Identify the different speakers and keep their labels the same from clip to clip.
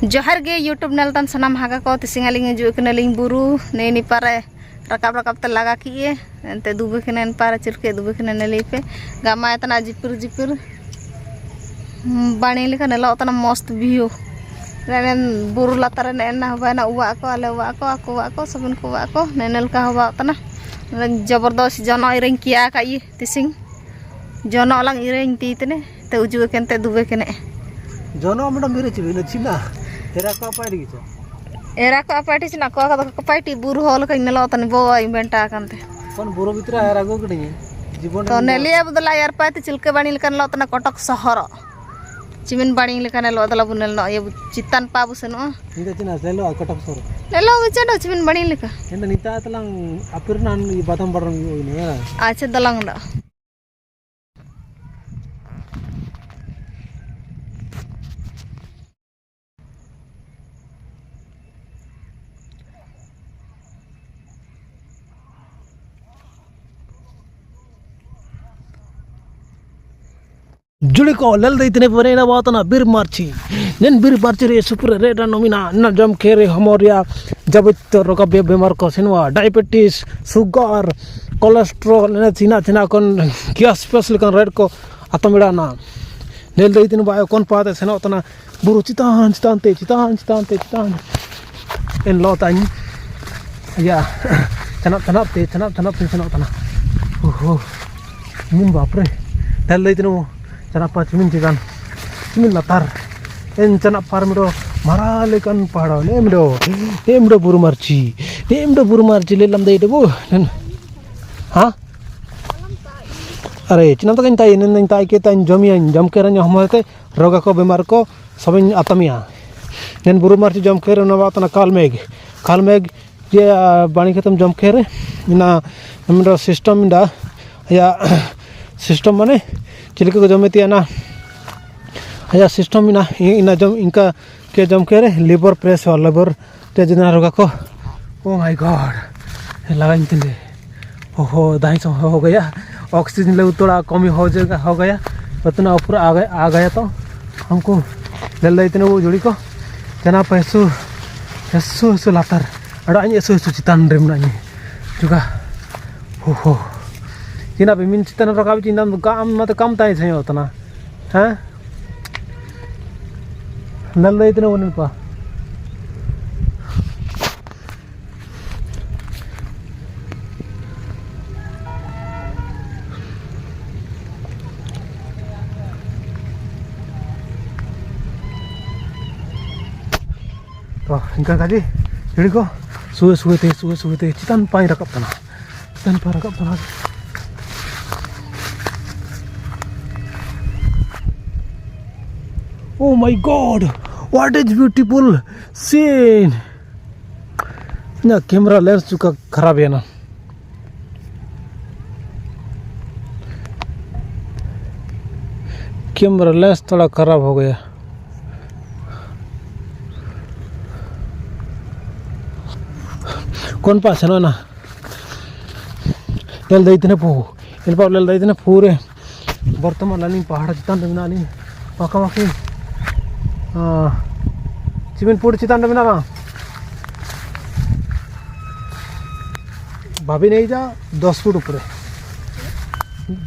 Speaker 1: जोहर गे YouTube नेलतान सनाम हागा को तिसिंगालिंग जुकनलिंग बुरु नेनी पारे रकाब रकाब ते लगा किए एंते दुबे खने पारे चिरके दुबे खने नेली पे गामा एतना जिपुर जिपुर बाणी लेखा नेलो तना मस्त व्यू नेन बुरु लातारे नेना हबाना उवा को आले उवा को आको सबन को उवा को नेनल का हवा तना जबरदस्त जनो इरें किया का ये तिसिंग जनो लंग इरें तीतने ते उजुवे केनते दुबे कने
Speaker 2: जनो मेडम मेरे चिबिन चिना एरा को पाडी गिचो
Speaker 1: एरा को पाटी चिना को पाटी बुरु होल का नेलो तने बो इवेंट आकनते
Speaker 2: कोन बुरु भितर एरा गो गडी जीवन
Speaker 1: तो नेलिया बदला यार पाती चिलके बाणी लेकन लो तना कटक शहर चिमिन बाणी लेकन लो दला बुनेल न ये चित्तान पाबु सेनो
Speaker 2: निदा चिना लेलो कटक सर
Speaker 1: लेलो विचनो चिमिन बाणी लेका
Speaker 2: एंड निता तlang apirnan batam barang ini ya
Speaker 1: आचे दलंग दा
Speaker 2: जुड़को लल दैतने परेना बातना बीर मार्ची रे सुपर रेड नोमिना न जम खेरे हमरिया जब तो रोका बेमार को सिनवा डायबिटीज शुगर कोलेस्ट्रॉल ने चिना कोन गैस स्पेशल कोन रेड को आतमिड़ा ना नेल दैतने बाय कोन पाते सेनो तना बुरु चितान इन लोतानी या चना ते सेनो तना ओहो मुन बाप रे नेल दैतने चना चिमिन चिकान चिमिन लातार एन चना पारमिडो मारालेकन पहाड़ो नेमडो बुरु मार्ची ले लमदे इडबो हां अरे चिना तो कन ताई के ताई जम के रन हमते रोगा को बीमार को सबिन आतमिया नेन बुरु मार्ची जम के रन बातना कालमेग ये बाणी खतम जम के रे इना हमडो सिस्टम इंदा या सिस्टम माने चिलके को जमेतिया ना या सिस्टम इना जम इनका के जम के रे लिवर प्रेस और लिवर ते जना रोगा को ओ माय गॉड लगा इतने ओहो दाई सो हो गया ऑक्सीजन लेवल थोड़ा कमी हो गया उतना ऊपर आ गया तो हमको ले इतने वो जुड़ी को जना पैसो लातार अड़ा ऐसो चितान रेम ना juga ओहो चिना बिमिन चितान रकाब चिंदा मत कम ताई से होता ना हैं नल इतने वो पा तो इनका काजी jadi को सुवे ते चितान पाई रकाब तना Oh my God! What is beautiful scene! ना कैमरा लेंस चुका खराब है ना कैमरा लेंस थोड़ा खराब हो गया कौन पास है ना लेल दैतने पूरे वर्तमान लानी पहाड़ चितान नानी पाका चिमिन पुट चितान में ना भाभी नहीं जा 10 फुट ऊपर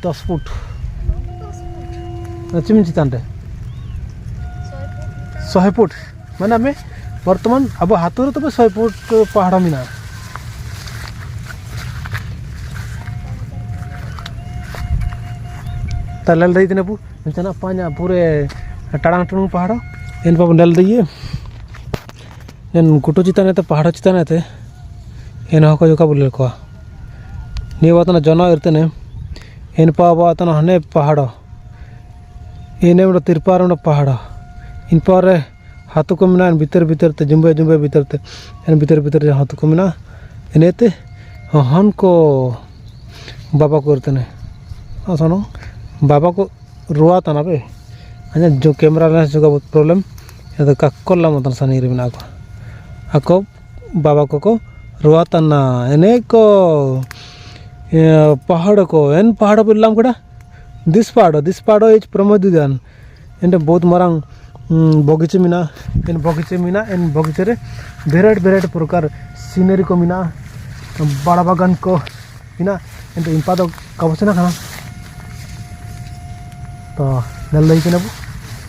Speaker 2: 10 फुट चिमिन चितान 100 फुट मैंने हमें वर्तमान अब हाथों तो 100 फुट पहाड़ में ना तलल रही थी ना चना पाँच पूरे टांग पहाड़ इन पाप नल दिए इन गुटो चितान पहाड़ चितान इन हको जो का बोले को नहीं बातना जनो इरतने इन पातना हने पहाड़ इन तिरपार पहाड़ इन पर हाथों को मिना भीतर ते जुम्बे भीतर ते इन भीतर हाथों को मिना इनते हन को बाबा को इरतने सुनो बाबा को रुआ तना पे अने जो कैमरा लेंस जो बहुत प्रॉब्लम ये कक्कोला मतन सनी रे बिना को अको बाबा को रुआ तना एने को पहाड़ को एन पहाड़ पर लाम कड़ा दिस पहाड़ इज प्रमोद उद्यान एंड बहुत मरंग बगीचे मिना इन बगीचे रे वेराइट प्रकार सीनरी को मिना बड़ा बागान को मिना इन इंपा दो कबसना खाना तो नल लई केना बु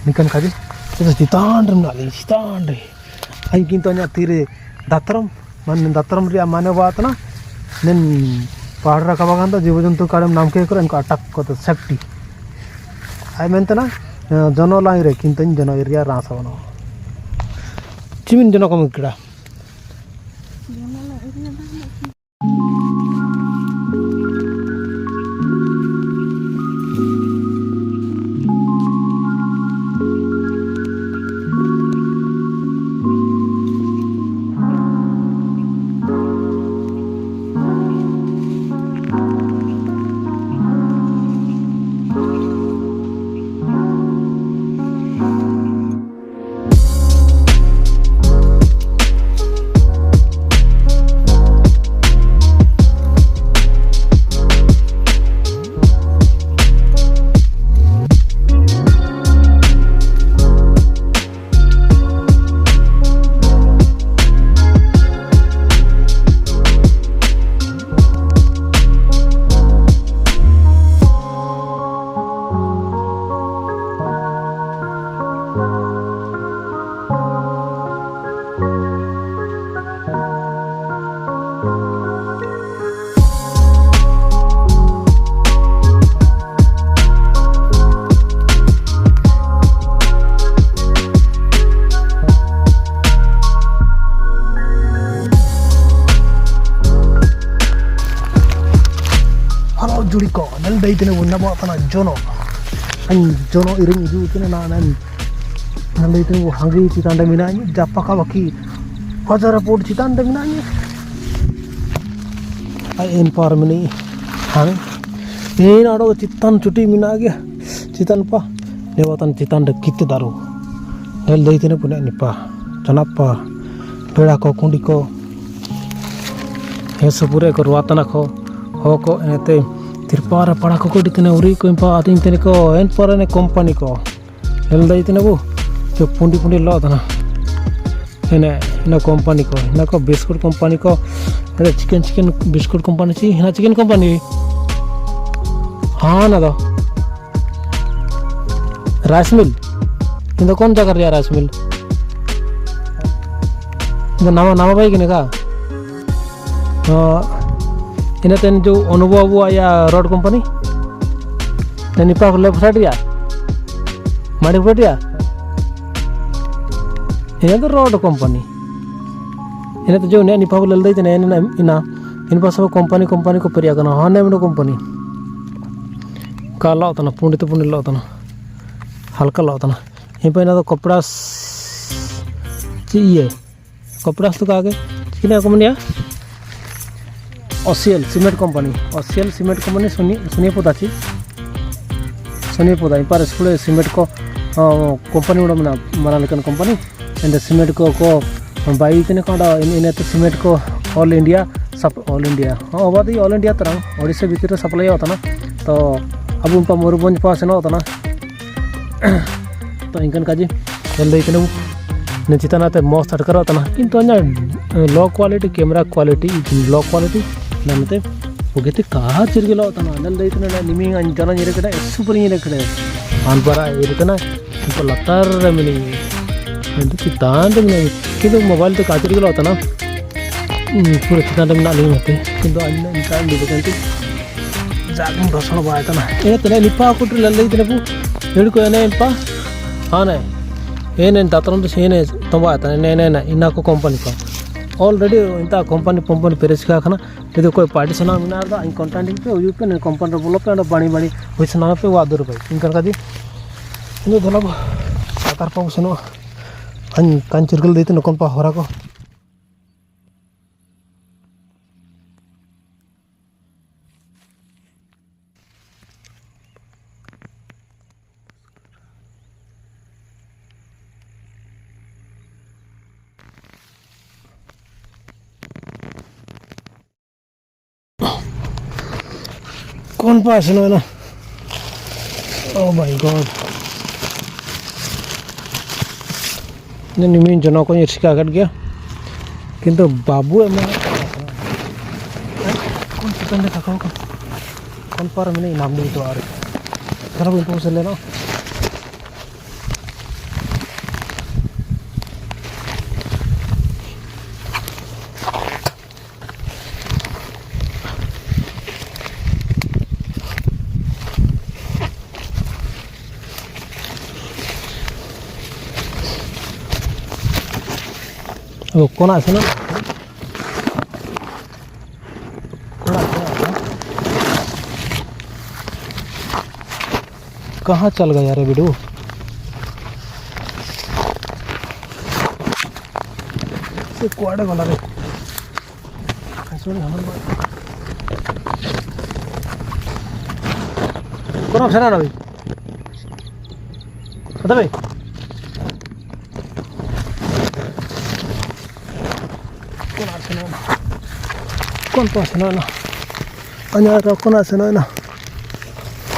Speaker 2: निकन काजे तो चितान रे आई किंतु anya तीरे दातरम रे माने बात ना नेन पहाड़ रखा बागान तो जीव जंतु काडम नाम के इनको अटक को तो सेफ्टी आई मेनते ना जनो लाई रे किंतु जनो एरिया रासा बनो चिमिन जनो कम किड़ा जुड़ी को नल दई तने वन्ना बातना जोनो इरिंग इदु तने ना नन नल दई तने वो हंगी चितांडे मिनानी जापका बकी हजार पोट चितांडे मिनानी आई एन पार मिनी हां एन आडो चितान चुटी मिना गया चितान पा नेवतन चितांडे किते दारो नल दई तने पुने निपा चनापा पेड़ा को कुंडी को हे सुपुरे को रुआतना को हो को एते तिरपार पड़ा को दिखने उरी को इंपा आती इंतने को एन पर ने कंपनी को हेल दई तने वो जो पुंडी लो तना हेने ना कंपनी को ना को बिस्कुट कंपनी को अरे चिकन बिस्कुट कंपनी ची ना चिकन कंपनी हाँ ना दो राइस मिल इंदो कौन जगह रिया राइस मिल इंदो नामा भाई किने का इन तेन जो अनुभव या road company Nipah left side या माड़ीपुर या इन तो रोड कंपनी इन तो जो निपा लल दी इन सब कंपनी को पेरिया हाँ ने कंपनी का लौतना पुंडी तो पुंडी लौतना हल्का लौतना इन पे तो कपड़ा ये कपड़ा तो आगे चिकन को मन ओसियल सीमेंट कंपनी सोनियापोदा इन पर स्कूल सीमेंट को कंपनी उड़ा मना लेकिन कंपनी एंड सीमेंट को बाई तने का इन तो सीमेंट को ऑल इंडिया हाँ अब ऑल इंडिया तरह ओडिशा भीतर सप्लाई होता ना तो अब उनका मयूरभंज पास सेन होता ना तो इनकन काजी जल्दी तने ने चितानाते मस्त अटकर होता ना किंतु अन्य लो क्वालिटी कैमरा क्वालिटी नमते उगेते कहा चिरगिला होता ना नल दई तने निमिंग अंजना निरे कड़े सुपर निरे कड़े आनपरा इरतना तो लतार मिनी अंत चितान मिनी किंतु मोबाइल ते काचिरगिला होता ना पूरा चितान मिना नहीं होते किंतु अन्य इंसान दिबकंती जागम रसण बायता ना ए तने निपा कुट्र लल दई तने पु हेड को एने पा हां ने एने दातरम से एने तंबाता ने इना को कंपनी को ऑलरेडी इंता कंपनी पेरेस का खाना यदि कोई पार्टी सना मिना इन कंटेंट पे यू पे कंपनी बोलो पे बाणी हुई सना पे वादुर पे इनका काजी इन धला सातार पाव सनो अन कांचिरगल देते नकन पा होरा को कौन पास है ना ओह माय गॉड निमिन जनो को इर्षिका कर गया किंतु बाबू में कौन चिकन देखा कौन पर मैंने नाम नहीं तो आ रही खराब इनको से लेना वो कौन आसे ना कहाँ चल गया यार बिडू से कुआड़े गला रे कौन आसे ना भाई बता भाई कौन पास है ना अन्य कौन आसे ना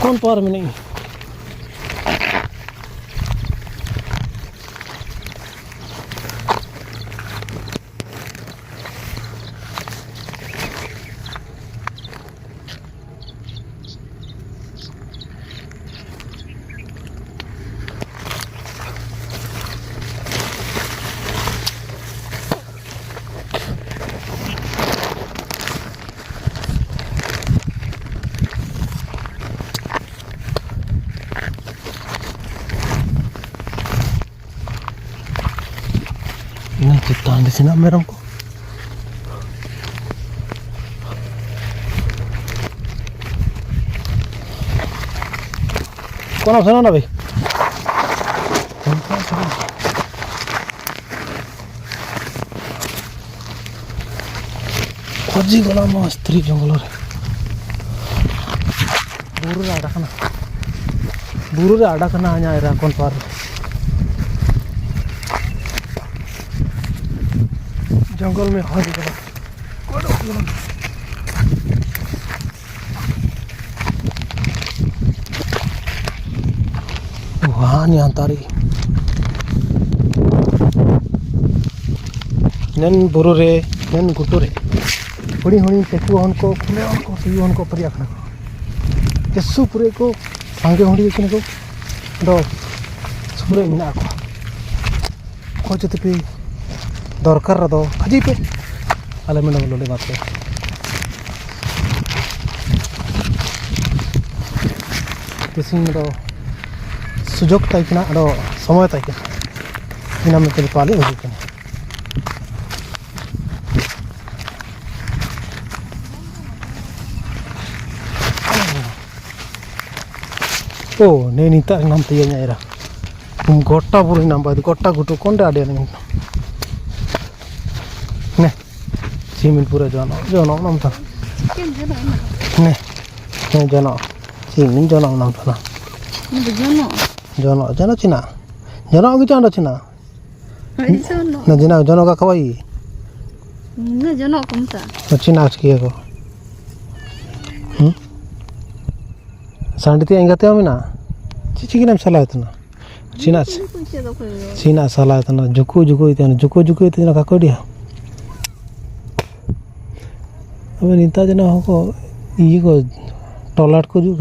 Speaker 2: कौन पार में नहीं ini kita di sini merem kok kau nak sana nabi खोजी गला मस्त्री जंगल रे बुरु रे आड़ा कना आ냐 रा कोन पार जंगल में खोजी गला वहाँ नहीं तारी नन बुरु रे नन गुटू रे हुड़ी हुड़ी टेकु हन को खुले हन को सियु हन को परिया खना जस्सु पुरे को सांगे हुड़ी किन को दो सुरे मिना को खोज पे दरकार रदो खजी पे आले में लोले बात पे किसिम दो सुजोग ताई किना दो समय ताई किना इना में तेरे पाले हो किना ओ ने नीता नाम ते यारा गोटा पुरी नाम बाद गोटा गुटू कोंडे आडे ने सीमिन पूरा जानो नाम था ने जानो सीमिन जानो नाम था जानो चिना जानो आगे जानो चिना ना जानो का कवाई
Speaker 1: ना जानो कौन सा
Speaker 2: चिना किया को सांडती एंगाते हो मिना चिची नाम सलाह इतना सीना सलाह इतना जुको इतना का कोडिया अब नीता जना हो को ये को टॉलाट को जुक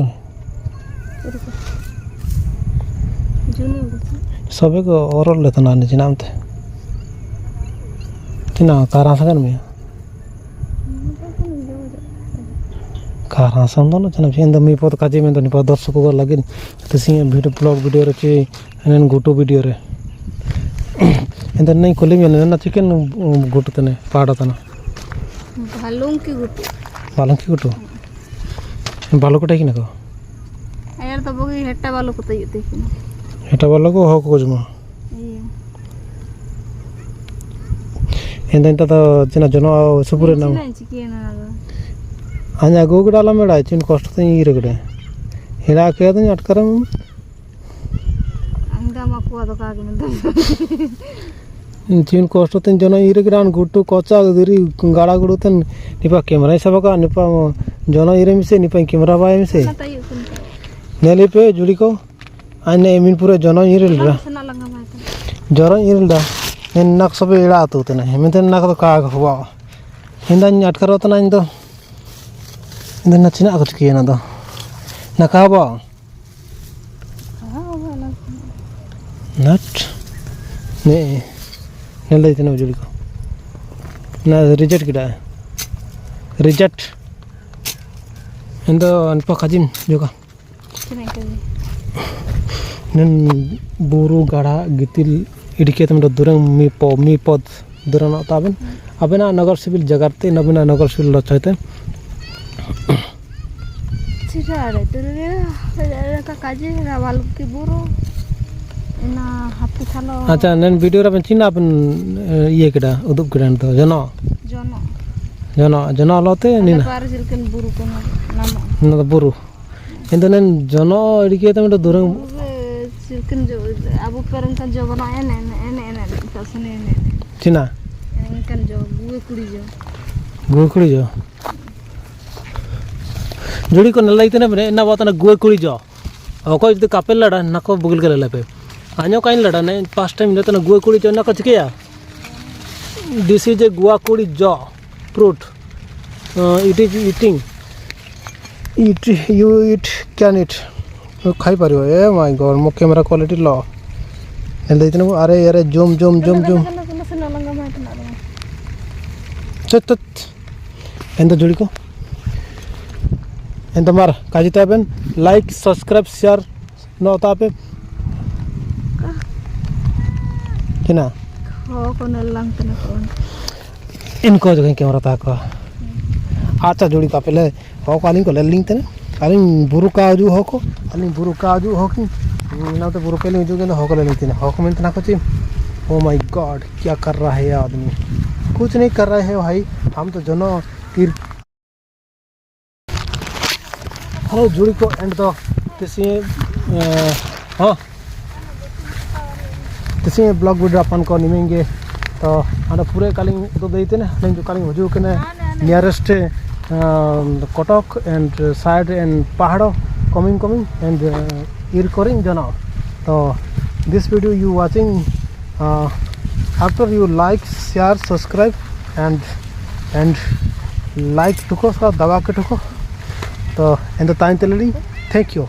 Speaker 2: सबे को औरल लेता ना निची नाम थे चिना कारा सगन में कारा संदो ना चना फेंद मी पोत काजे में तो निपा दर्शक को लगे तसी वीडियो ब्लॉग वीडियो रे चे एन गोटो वीडियो रे एंदर नहीं खोले में ना चिकन गोटो तने पाड़ा तना
Speaker 1: भालूं की गुटू
Speaker 2: बालो को टाइक ना को
Speaker 1: यार तो बगी हेटा बालो को तयते किन
Speaker 2: हेटा बालो को हो को जमा एंदर तो चिना जनो सुपुरे ना आजा गोगडाला मेड़ा चिन कष्ट तो ये रगड़े हिला के तो अटकरम
Speaker 1: अंगा मकुआ तो कागे में
Speaker 2: चिन कष्ट तो जनो ये रगड़ान गुट्टू कोचा दरी गाड़ा गुड़ू तन निपा कैमरा सब का निपा जनो ये मिसे निपा कैमरा बाय मिसे नेले पे जुड़ी को आने एमिन पूरा जनो ये रेलरा जरो ये रेलदा nak sobe ira tu tena hementen nak to ka khwa hindan atkaro tena indo indan na china ko tiki na do na ka ba nat ne ne lai tena juli ko na reject kida reject indo anpa khajim joka nen buru gada gitil idike tem durang mi pod durang taben abena nagar civil jagarte nabena nagar civil lochaite
Speaker 1: Cira ada ka kaje rawal ki buru ina hati thalo
Speaker 2: acha nen video ra china apen iye keda uduk keda to jono lote ni na
Speaker 1: par silken buru ko nama
Speaker 2: na buru endo nen jono idike tem durang
Speaker 1: silken jo abu parang kan jo bana ene ta sune ene
Speaker 2: china
Speaker 1: kan jo gue
Speaker 2: kuri jo jodi ko nalai tene na batana gue kuri jo ko jodi kapel lada na ko bugil gele lepe anyo kain lada ne past time ne tana gue kuri jo na ko chikeya this is a gua kuri jo fruit it is eating you eat can eat खाई पारियो ए my God मो camera quality low and इतने अरे अरे zoom चत and जुड़ी को and मार काजी ताबेन like subscribe share no तापे किना
Speaker 1: हो को नलंग तना को
Speaker 2: इनको जो कैमरा ता को आचा जुड़ी तापे ले हो कालिंग को ले लिंक तने कालिंग बुरु काजू हो को कालिंग बुरु काजू हो की ना तो बुरु के लिए जो के हो को ले लेते हैं हो कमेंट ना कुछ ओ माय गॉड क्या कर रहा है आदमी कुछ नहीं कर रहे हैं भाई हम तो जनो तीर हेलो जुड़ी को एंड तो तिसी हां तिसी ब्लॉग वीडियो अपन को निमेंगे तो आना पूरे कालिंग तो देते ना नहीं जो कालिंग हुजू के nearest Kotok and side and Pahado coming and recording jana. So this video you watching after you like share subscribe and like tuko sa dawa ke tuko. So in the time thank you.